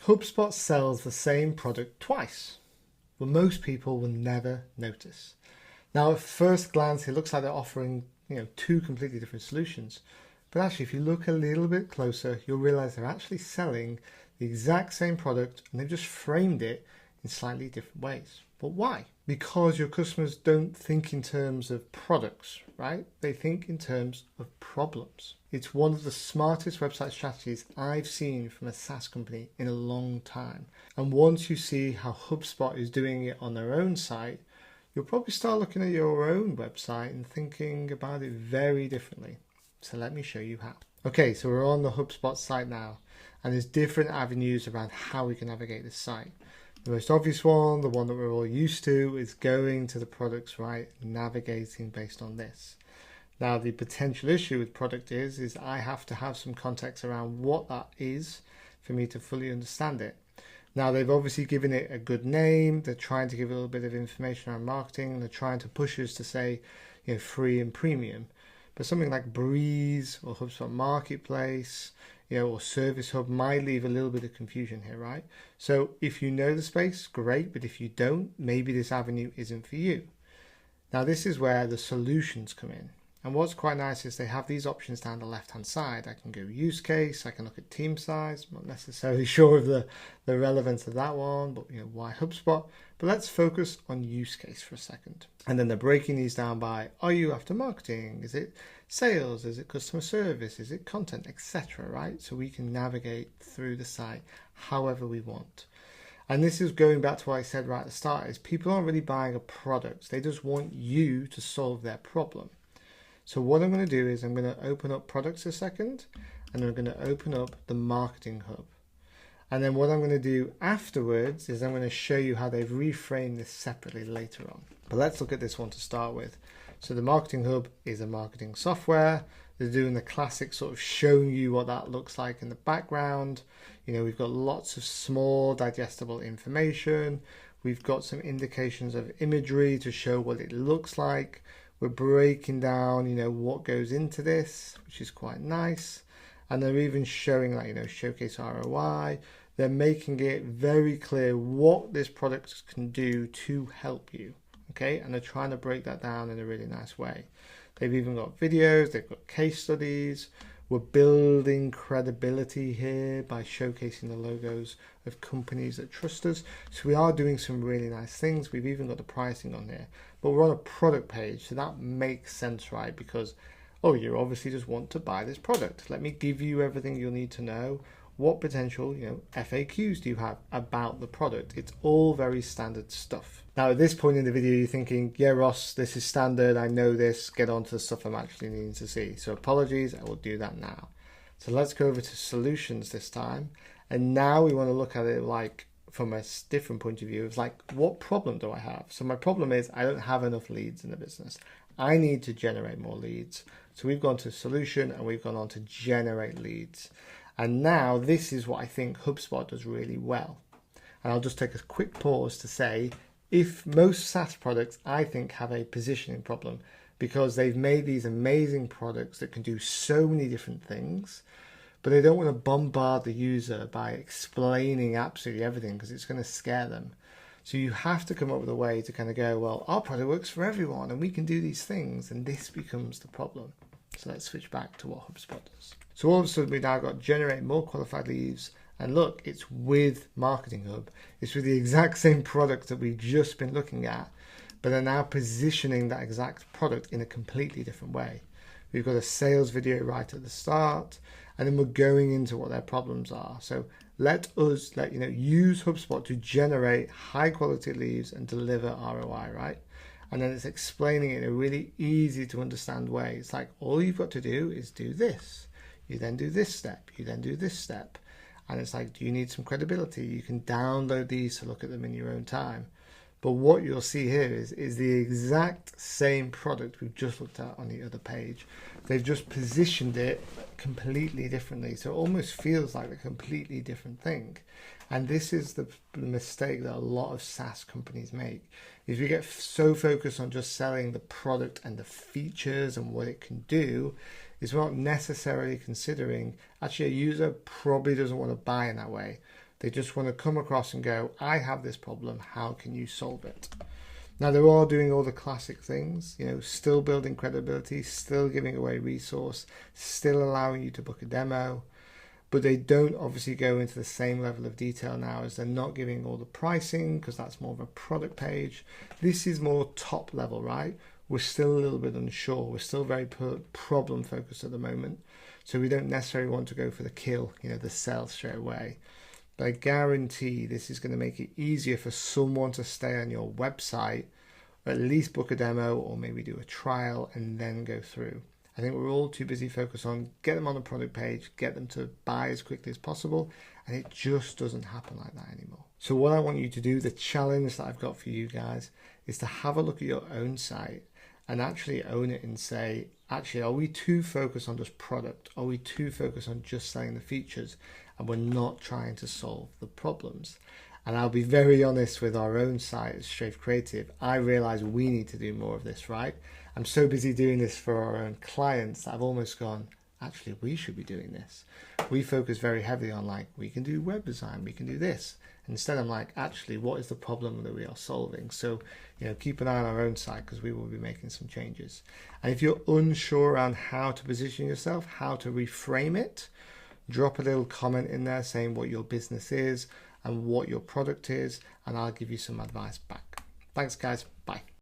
HubSpot sells the same product twice. Well, most people will never notice. Now, at first glance, it looks like they're offering, two completely different solutions. But actually, if you look a little bit closer, you'll realize they're actually selling the exact same product and they've just framed it in slightly different ways. But why? Because your customers don't think in terms of products, right? They think in terms of problems. It's one of the smartest website strategies I've seen from a SaaS company in a long time. And once you see how HubSpot is doing it on their own site, you'll probably start looking at your own website and thinking about it very differently. So let me show you how. Okay, so we're on the HubSpot site now, and there's different avenues around how we can navigate this site. The most obvious one, the one that we're all used to, is going to the products, right? Navigating based on this. Now, the potential issue with product is I have to have some context around what that is for me to fully understand it. Now, they've obviously given it a good name. They're trying to give a little bit of information around marketing. They're trying to push us to say, free and premium. But something like Breeze or HubSpot Marketplace, or Service Hub might leave a little bit of confusion here, right? So if you know the space, great. But if you don't, maybe this avenue isn't for you. Now, this is where the solutions come in. And what's quite nice is they have these options down the left-hand side. I can go use case, I can look at team size. I'm not necessarily sure of the relevance of that one, but why HubSpot? But let's focus on use case for a second. And then they're breaking these down by, are you after marketing? Is it sales? Is it customer service? Is it content, etc., right? So we can navigate through the site however we want. And this is going back to what I said right at the start, is people aren't really buying a product. They just want you to solve their problem. So what I'm going to do is I'm going to open up products a second, and I'm going to open up the marketing hub. And then what I'm going to do afterwards is I'm going to show you how they've reframed this separately later on. But let's look at this one to start with. So the marketing hub is a marketing software. They're doing the classic sort of showing you what that looks like in the background. We've got lots of small digestible information. We've got some indications of imagery to show what it looks like. We're breaking down, what goes into this, which is quite nice. And they're even showing showcase ROI. They're making it very clear what this product can do to help you. Okay, and they're trying to break that down in a really nice way. They've even got videos, they've got case studies. We're building credibility here by showcasing the logos of companies that trust us. So we are doing some really nice things. We've even got the pricing on here, but we're on a product page. So that makes sense, right? Because, you obviously just want to buy this product. Let me give you everything you'll need to know. What potential, FAQs do you have about the product? It's all very standard stuff. Now, at this point in the video, you're thinking, yeah, Ross, this is standard. I know this. Get on to the stuff I'm actually needing to see. So apologies, I will do that now. So let's go over to solutions this time. And now we want to look at it like from a different point of view. It's like, what problem do I have? So my problem is I don't have enough leads in the business. I need to generate more leads. So we've gone to solution and we've gone on to generate leads. And now this is what I think HubSpot does really well. And I'll just take a quick pause to say, if most SaaS products, I think, have a positioning problem because they've made these amazing products that can do so many different things, but they don't want to bombard the user by explaining absolutely everything because it's going to scare them. So you have to come up with a way to kind of go, well, our product works for everyone and we can do these things, and this becomes the problem. So let's switch back to what HubSpot does. So all of a sudden we've now got generate more qualified leads, and look, it's with Marketing Hub. It's with the exact same product that we've just been looking at, but they're now positioning that exact product in a completely different way. We've got a sales video right at the start, and then we're going into what their problems are. So let us use HubSpot to generate high quality leads and deliver ROI, right? And then it's explaining it in a really easy to understand way. It's like, all you've got to do is do this. You then do this step. You then do this step. And it's like, do you need some credibility? You can download these to look at them in your own time. But what you'll see here is the exact same product we've just looked at on the other page. They've just positioned it completely differently. So it almost feels like a completely different thing. And this is the mistake that a lot of SaaS companies make. Is we get so focused on just selling the product and the features and what it can do, is we're not necessarily considering, actually a user probably doesn't want to buy in that way. They just want to come across and go, I have this problem, how can you solve it? Now, they're all doing all the classic things, still building credibility, still giving away resource, still allowing you to book a demo, but they don't obviously go into the same level of detail now, as they're not giving all the pricing, because that's more of a product page. This is more top level, right? We're still a little bit unsure. We're still very problem focused at the moment. So we don't necessarily want to go for the kill, the sell straight away. But I guarantee this is going to make it easier for someone to stay on your website, or at least book a demo, or maybe do a trial and then go through. I think we're all too busy focused on get them on the product page, get them to buy as quickly as possible, and it just doesn't happen like that anymore. So what I want you to do, the challenge that I've got for you guys, is to have a look at your own site and actually own it and say, actually, are we too focused on just product? Are we too focused on just selling the features, and we're not trying to solve the problems? And I'll be very honest with our own site as Strafe Creative. I realize we need to do more of this, right? I'm so busy doing this for our own clients that I've almost gone, actually, we should be doing this. We focus very heavily on we can do web design, we can do this. Instead, I'm like, actually, what is the problem that we are solving? So, keep an eye on our own site, because we will be making some changes. And if you're unsure around how to position yourself, how to reframe it, drop a little comment in there saying what your business is and what your product is, and I'll give you some advice back. Thanks, guys. Bye.